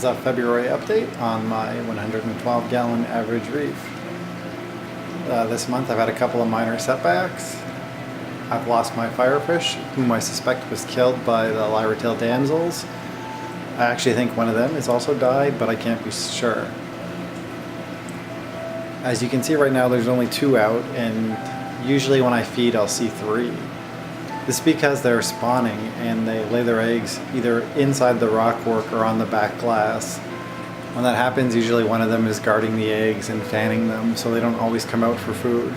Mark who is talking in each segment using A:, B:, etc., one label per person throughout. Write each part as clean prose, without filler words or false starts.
A: is a February update on my 112 gallon average reef. This month I've had a couple of minor setbacks. I've lost my firefish, whom I suspect was killed by the lyra-tailed damsels. I actually think one of them has also died, but I can't be sure. As you can see right now, there's only 2 out, and usually when I feed I'll see 3. This is because they're spawning and they lay their eggs either inside the rockwork or on the back glass. When that happens, usually one of them is guarding the eggs and fanning them, so they don't always come out for food.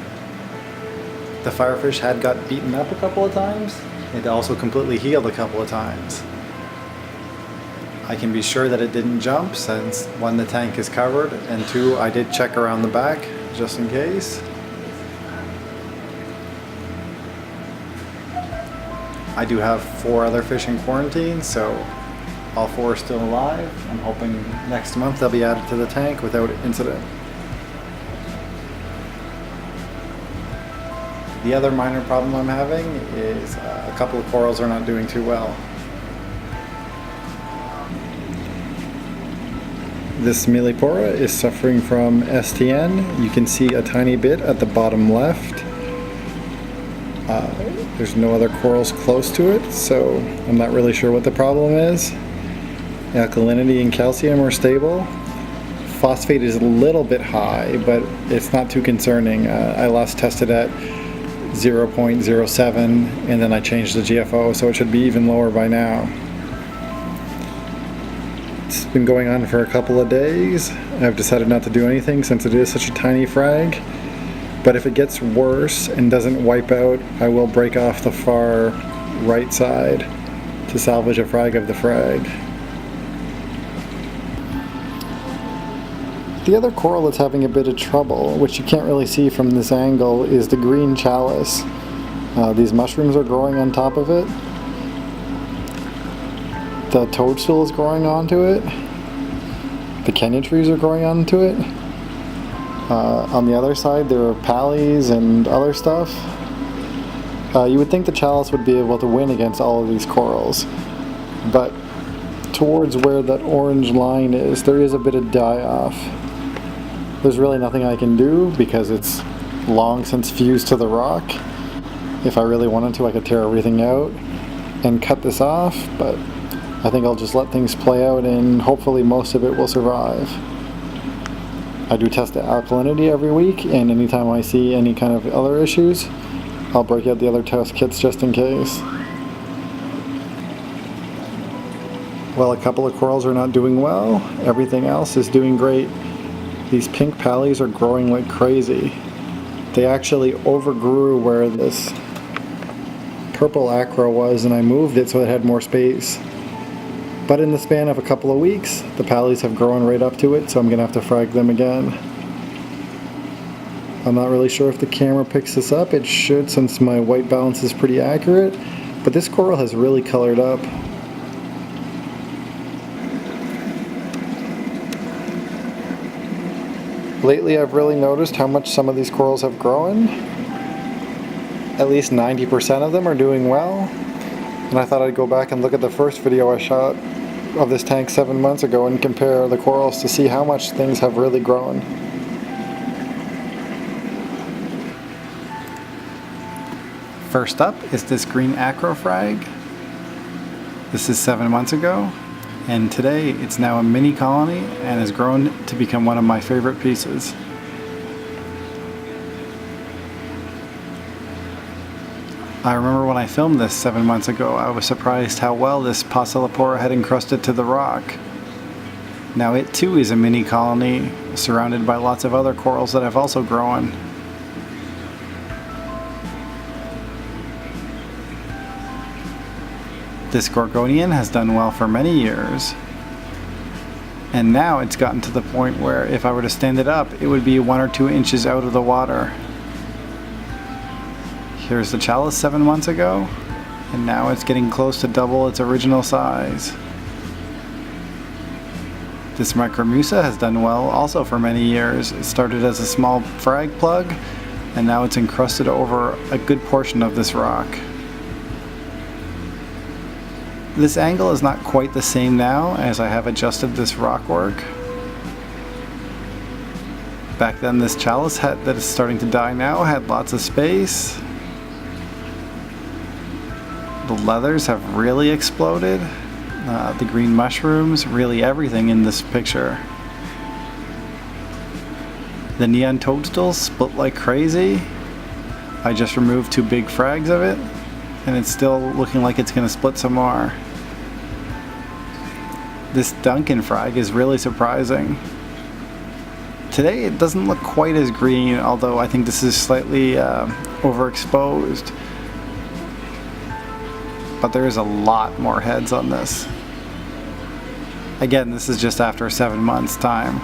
A: The firefish had got beaten up a couple of times. It also completely healed a couple of times. I can be sure that it didn't jump since 1, the tank is covered, and 2, I did check around the back just in case. I do have 4 other fish in quarantine, so all 4 are still alive. I'm hoping next month they'll be added to the tank without incident. The other minor problem I'm having is a couple of corals are not doing too well. This Millipora is suffering from STN. You can see a tiny bit at the bottom left. There's no other corals close to it, so I'm not really sure what the problem is. Alkalinity and calcium are stable. Phosphate is a little bit high, but it's not too concerning. I last tested at 0.07 and then I changed the GFO, so it should be even lower by now. It's been going on for a couple of days. I've decided not to do anything since it is such a tiny frag. But if it gets worse and doesn't wipe out, I will break off the far right side to salvage a frag of the frag. The other coral that's having a bit of trouble, which you can't really see from this angle, is the green chalice. These mushrooms are growing on top of it. The toadstool is growing onto it. The Kenya trees are growing onto it. On the other side there are pallies and other stuff. You would think the chalice would be able to win against all of these corals, but towards where that orange line is, there is a bit of die-off. There's really nothing I can do because it's long since fused to the rock. If I really wanted to, I could tear everything out and cut this off, but I think I'll just let things play out and hopefully most of it will survive. I do test the alkalinity every week, and anytime I see any kind of other issues, I'll break out the other test kits just in case. Well, a couple of corals are not doing well. Everything else is doing great. These pink pallies are growing like crazy. They actually overgrew where this purple acro was, and I moved it so it had more space. But in the span of a couple of weeks, the pallies have grown right up to it, so I'm going to have to frag them again. I'm not really sure if the camera picks this up. It should, since my white balance is pretty accurate, but this coral has really colored up. Lately I've really noticed how much some of these corals have grown. At least 90% of them are doing well. And I thought I'd go back and look at the first video I shot of this tank 7 months ago and compare the corals to see how much things have really grown. First up is this green acro frag. This is 7 months ago, and today it's now a mini colony and has grown to become one of my favorite pieces. I remember when I filmed this 7 months ago, I was surprised how well this Pocillipora had encrusted to the rock. Now it too is a mini colony, surrounded by lots of other corals that have also grown. This Gorgonian has done well for many years, and now it's gotten to the point where if I were to stand it up, it would be 1 or 2 inches out of the water. Here's the chalice 7 months ago, and now it's getting close to double its original size. This Micromusa has done well also for many years. It started as a small frag plug, and now it's encrusted over a good portion of this rock. This angle is not quite the same now as I have adjusted this rock work. Back then this chalice that is starting to die now had lots of space. The leathers have really exploded. The green mushrooms, really everything in this picture. The neon toadstools split like crazy. I just removed 2 big frags of it, and it's still looking like it's going to split some more. This Duncan frag is really surprising. Today it doesn't look quite as green, although I think this is slightly overexposed. But there is a lot more heads on this. Again, this is just after 7 months' time.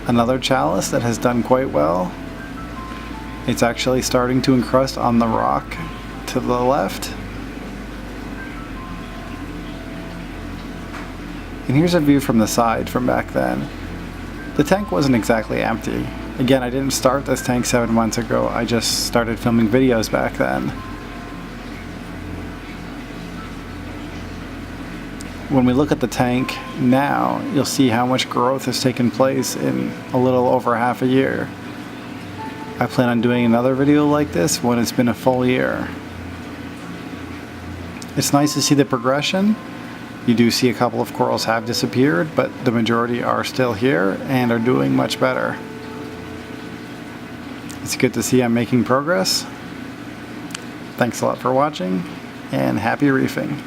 A: Another chalice that has done quite well. It's actually starting to encrust on the rock to the left. And here's a view from the side from back then. The tank wasn't exactly empty. Again, I didn't start this tank 7 months ago, I just started filming videos back then. When we look at the tank now, you'll see how much growth has taken place in a little over half a year. I plan on doing another video like this when it's been a full year. It's nice to see the progression. You do see a couple of corals have disappeared, but the majority are still here and are doing much better. It's good to see I'm making progress. Thanks a lot for watching, and happy reefing.